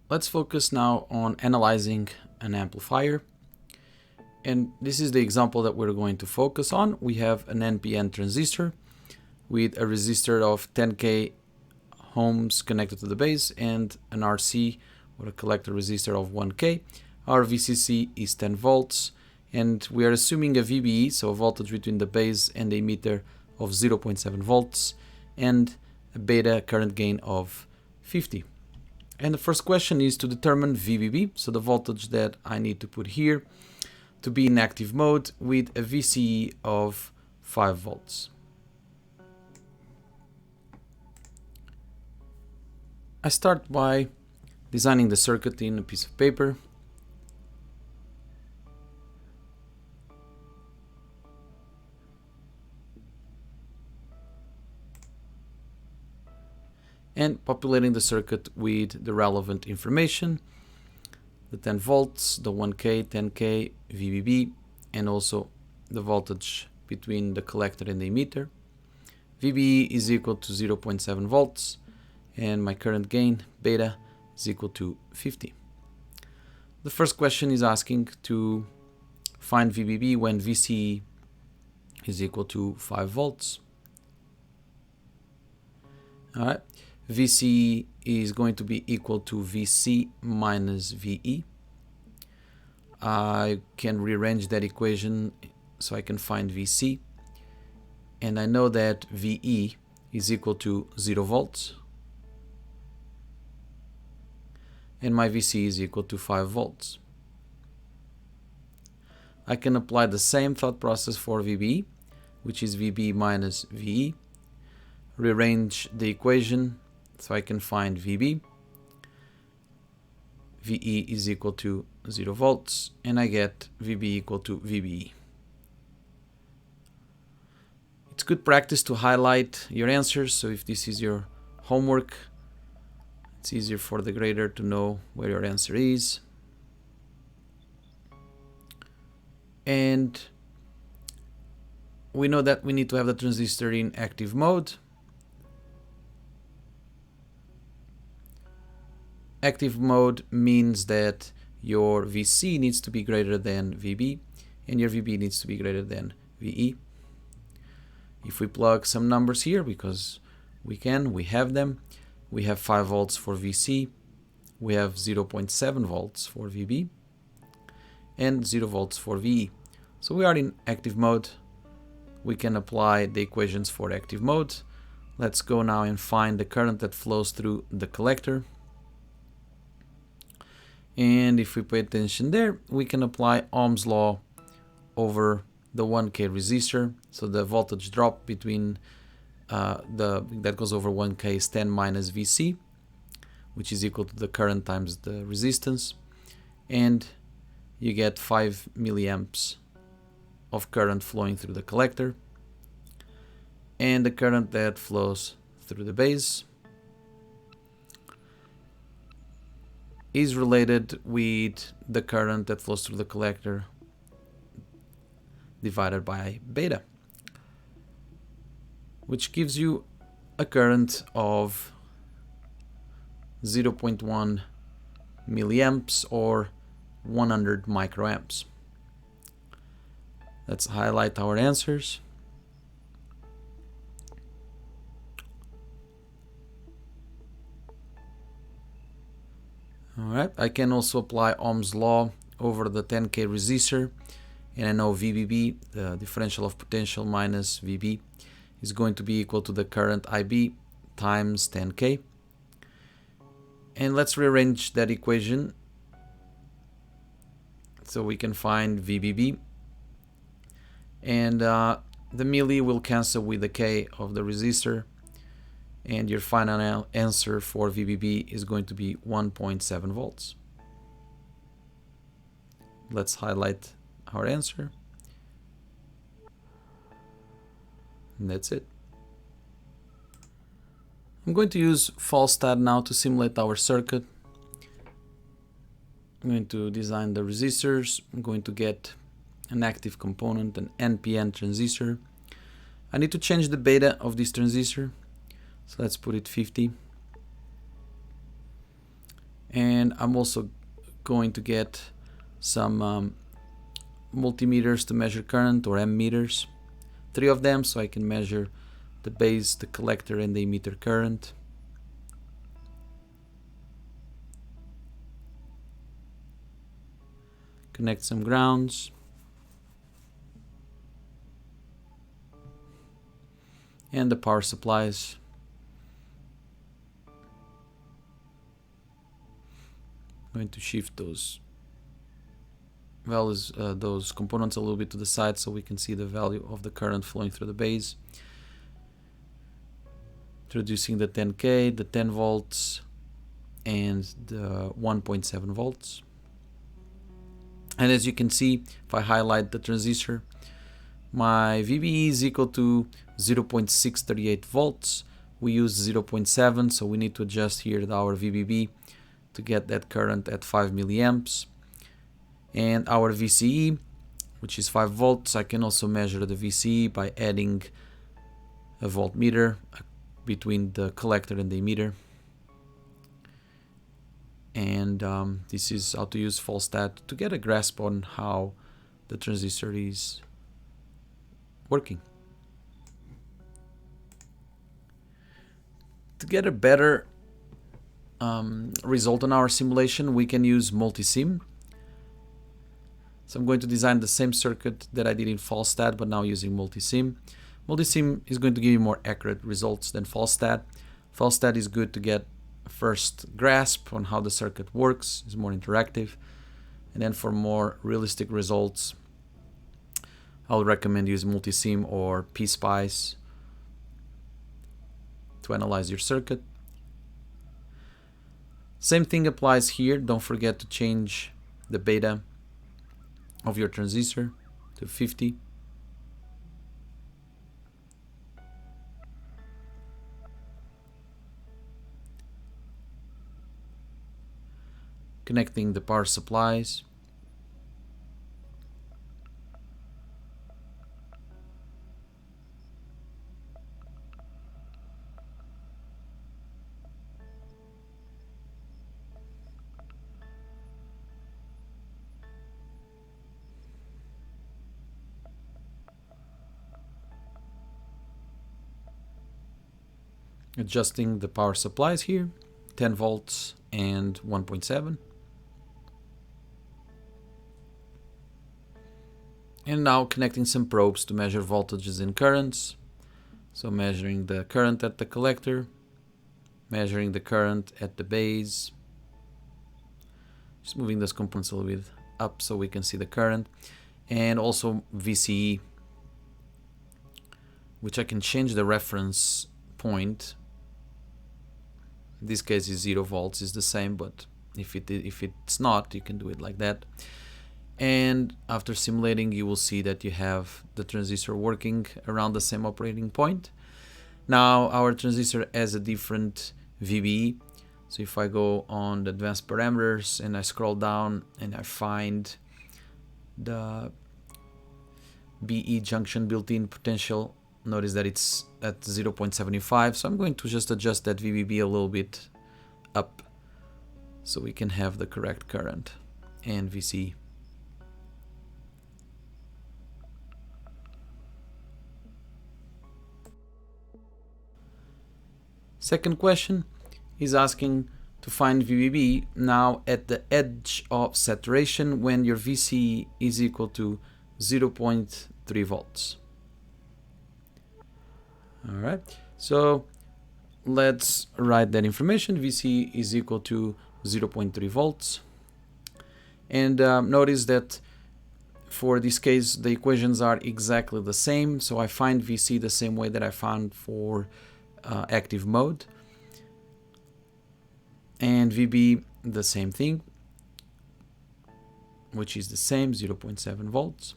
let's focus now on analyzing an amplifier. And this is the example that we're going to focus on. We have an NPN transistor with a resistor of 10K ohms connected to the base and an RC or a collector resistor of 1K. Our VCC is 10 volts and we are assuming a VBE, so a voltage between the base and the emitter of 0.7 volts and a beta current gain of 50. And the first question is to determine VBB, so the voltage that I need to put here to be in active mode with a VCE of 5 volts. I start by designing the circuit in a piece of paper. And populating the circuit with the relevant information, the 10 volts, the 1K, 10K, VBB, and also the voltage between the collector and the emitter. VBE is equal to 0.7 volts, and my current gain, beta, is equal to 50. The first question is asking to find VBB when VCE is equal to 5 volts. All right. VCE is going to be equal to VC minus VE. I can rearrange that equation so I can find VC. And I know that VE is equal to 0 volts. And my VC is equal to 5 volts. I can apply the same thought process for VBE, which is VB minus VE. Rearrange the equation so I can find VB. VE is equal to 0 volts and I get VB equal to VBE. It's good practice to highlight your answers, so if this is your homework, it's easier for the grader to know where your answer is. And we know that we need to have the transistor in active mode. Active mode means that your VC needs to be greater than VB and your VB needs to be greater than VE. If we plug some numbers here, because we have them, we have 5 volts for VC, we have 0.7 volts for VB, and 0 volts for VE. So we are in active mode. We can apply the equations for active mode. Let's go now and find the current that flows through the collector. And if we pay attention there, we can apply Ohm's law over the 1K resistor. So the voltage drop between that goes over 1K is 10 minus VC, which is equal to the current times the resistance. And you get 5 milliamps of current flowing through the collector. And the current that flows through the base is related with the current that flows through the collector divided by beta, which gives you a current of 0.1 milliamps or 100 microamps. Let's highlight our answers. Alright, I can also apply Ohm's law over the 10K resistor, and I know VBB, the differential of potential minus VB, is going to be equal to the current IB times 10K. And let's rearrange that equation so we can find VBB. And the milli will cancel with the K of the resistor. And your final answer for VBB is going to be 1.7 volts. Let's highlight our answer. And that's it. I'm going to use Falstad now to simulate our circuit. I'm going to design the resistors. I'm going to get an active component, an NPN transistor. I need to change the beta of this transistor. So let's put it 50. And I'm also going to get some multimeters to measure current, or ammeters, 3 of them, so I can measure the base, the collector, and the emitter current. Connect some grounds. And the power supplies. I'm going to shift those values, those components a little bit to the side so we can see the value of the current flowing through the base. Introducing the 10K, the 10 volts, and the 1.7 volts. And as you can see, if I highlight the transistor, my VBE is equal to 0.638 volts. We use 0.7, so we need to adjust here our VBB to get that current at 5 milliamps. And our VCE, which is 5 volts, I can also measure the VCE by adding a voltmeter between the collector and the emitter. And this is how to use Falstat to get a grasp on how the transistor is working. To get a better result on our simulation, we can use multisim. So I'm going to design the same circuit that I did in Falstat, but now using multisim. Multisim is going to give you more accurate results than Falstat. Falstat is good to get a first grasp on how the circuit works, it's more interactive. And then for more realistic results, I would recommend using multisim or PSpice to analyze your circuit. Same thing applies here. Don't forget to change the beta of your transistor to 50. Connecting the power supplies. Adjusting the power supplies here, 10 volts and 1.7. And now connecting some probes to measure voltages and currents. So measuring the current at the collector, measuring the current at the base. Just moving those components a little bit up so we can see the current. And also VCE, which I can change the reference point. In this case is 0 volts, is the same, but if it's not, you can do it like that. And after simulating, you will see that you have the transistor working around the same operating point. Now our transistor has a different VBE. So if I go on the advanced parameters and I scroll down and I find the BE junction built-in potential, notice that it's at 0.75. So I'm going to just adjust that VBB a little bit up so we can have the correct current and VC. Second question is asking to find VBB now at the edge of saturation when your VC is equal to 0.3 volts. All right, so let's write that information. VC is equal to 0.3 volts. And notice that for this case, the equations are exactly the same. So I find VC the same way that I found for active mode, and VB the same thing, which is the same, 0.7 volts.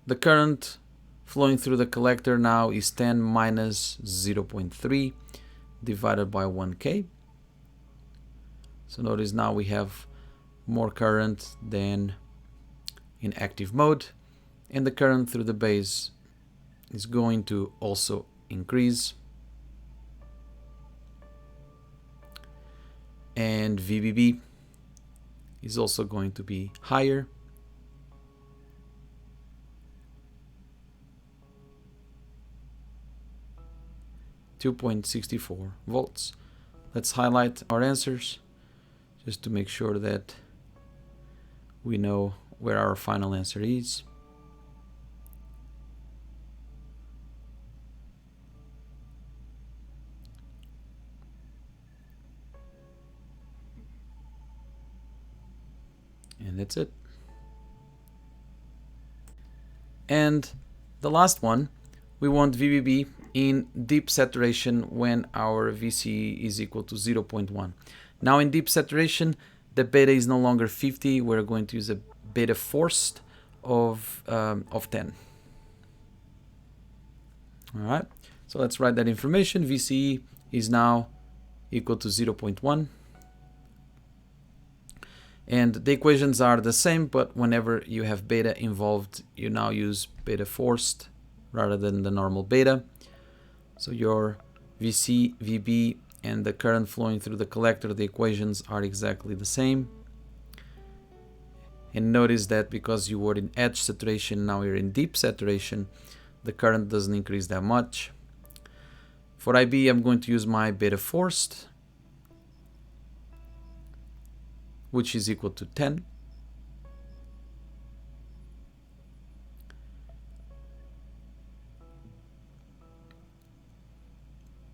The current flowing through the collector now is 10 minus 0.3 divided by 1K. So notice now we have more current than in active mode, and the current through the base is going to also increase. and VBB is also going to be higher. .64 volts. Let's highlight our answers just to make sure that we know where our final answer is. And that's it. And the last one, we want VBB in deep saturation when our VC is equal to 0.1. Now in deep saturation, the beta is no longer 50. We're going to use a beta forced of 10. All right, so let's write that information. VCE is now equal to 0.1. And the equations are the same, but whenever you have beta involved, you now use beta forced rather than the normal beta. So your VC, VB, and the current flowing through the collector, the equations are exactly the same. And notice that because you were in edge saturation, now you're in deep saturation, the current doesn't increase that much. For IB, I'm going to use my beta forced, which is equal to 10.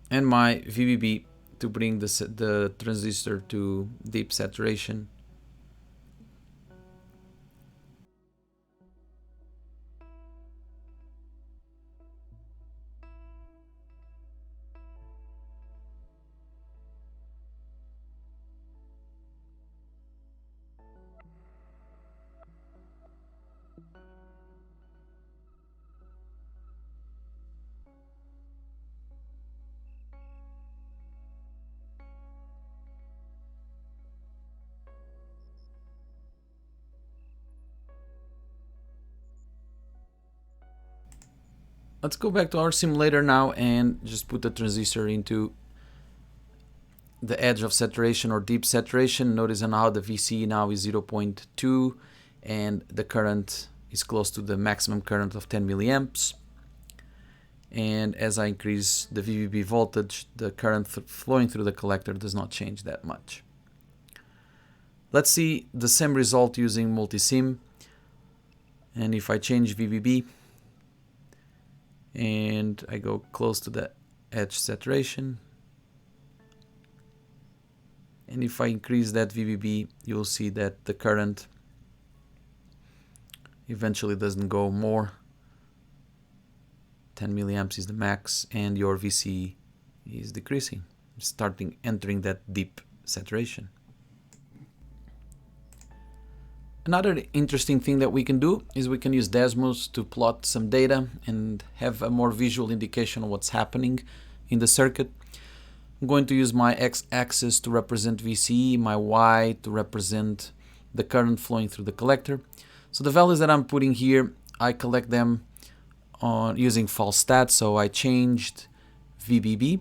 And my VBB to bring the transistor to deep saturation. Let's go back to our simulator now and just put the transistor into the edge of saturation or deep saturation. Notice now the VC now is 0.2 and the current is close to the maximum current of 10 milliamps. And as I increase the VBB voltage, the current flowing through the collector does not change that much. Let's see the same result using multisim. And if I change VBB and I go close to the edge saturation, and if I increase that VBB, you'll see that the current eventually doesn't go more. 10 milliamps is the max, and your VC is decreasing, entering that deep saturation. Another interesting thing that we can do is we can use Desmos to plot some data and have a more visual indication of what's happening in the circuit. I'm going to use my x-axis to represent VCE, my y to represent the current flowing through the collector. So the values that I'm putting here, I collect them on using false stat. So I changed VBB,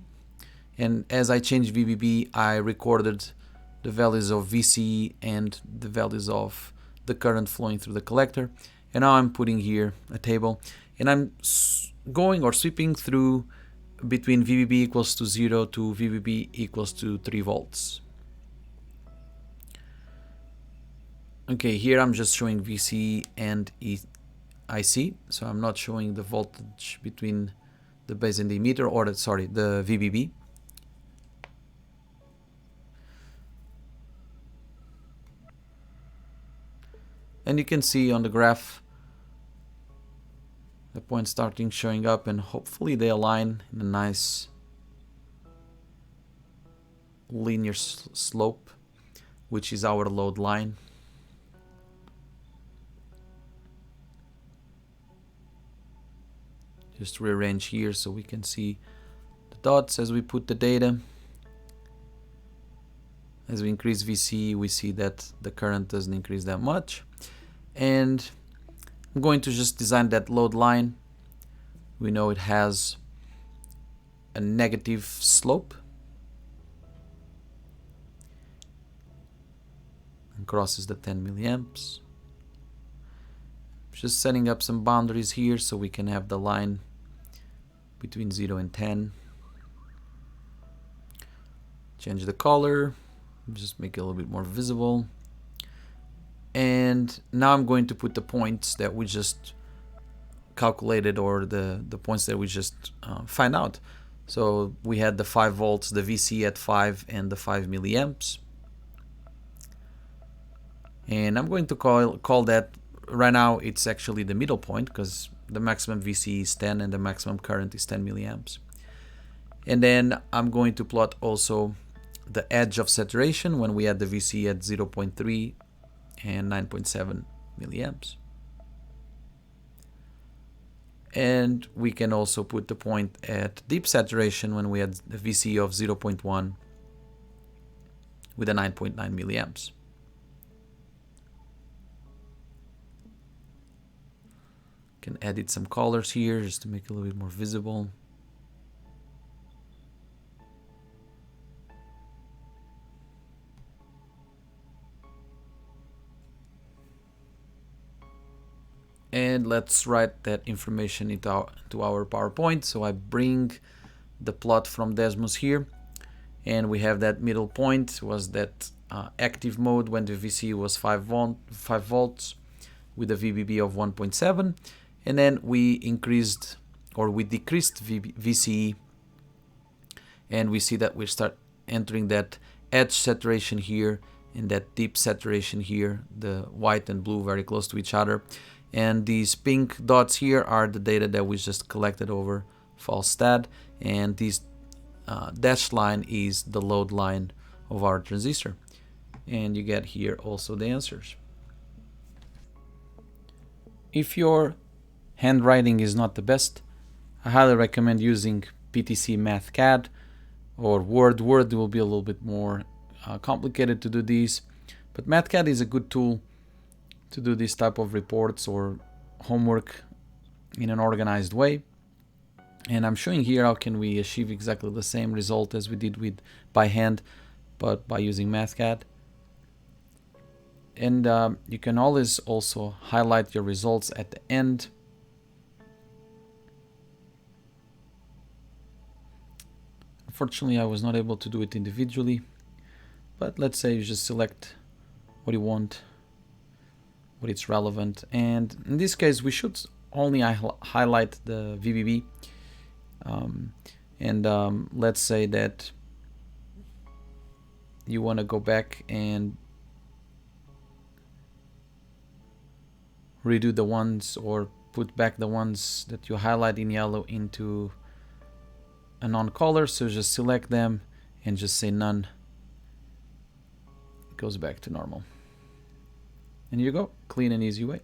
and as I changed VBB, I recorded the values of VCE and the values of the current flowing through the collector. And now I'm putting here a table, and I'm going or sweeping through between VBB equals to 0 to VBB equals to 3 volts. Okay, here I'm just showing VC and IC, so I'm not showing the voltage between the base and the emitter, or the VBB. And you can see on the graph the points starting showing up, and hopefully they align in a nice linear slope, which is our load line. Just rearrange here so we can see the dots as we put the data. As we increase VC, we see that the current doesn't increase that much. And I'm going to just design that load line. We know it has a negative slope. and crosses the 10 milliamps. Just setting up some boundaries here so we can have the line between 0 and 10. Change the color, just make it a little bit more visible. And now I'm going to put the points that we just calculated, or the points that we just find out. So we had the 5 volts, the VC at 5 and the 5 milliamps. And I'm going to call that, right now it's actually the middle point because the maximum VC is 10 and the maximum current is 10 milliamps. And then I'm going to plot also the edge of saturation when we had the VC at 0.3 and 9.7 milliamps. And we can also put the point at deep saturation when we had the VC of 0.1 with a 9.9 milliamps. Can edit some colors here just to make it a little bit more visible. And let's write that information into our PowerPoint. So I bring the plot from Desmos here, and we have that middle point was that active mode when the VC was 5 volts with a VBB of 1.7, and then we increased, or we decreased VCE, and we see that we start entering that edge saturation here and that deep saturation here, the white and blue very close to each other. And these pink dots here are the data that we just collected over FalseStat, and this dashed line is the load line of our transistor. And you get here also the answers. If your handwriting is not the best, I highly recommend using PTC MathCad or Word. Word will be a little bit more complicated to do these, but MathCad is a good tool to do this type of reports or homework in an organized way. And I'm showing here how can we achieve exactly the same result as we did with by hand, but by using MathCad. And you can always also highlight your results at the end. Unfortunately, I was not able to do it individually, but let's say you just select what you want, what it's relevant, and in this case we should only highlight the VBB, and let's say that you want to go back and redo the ones, or put back the ones that you highlight in yellow into a non-color. So just select them and just say none. It goes back to normal. And here you go, clean and easy way.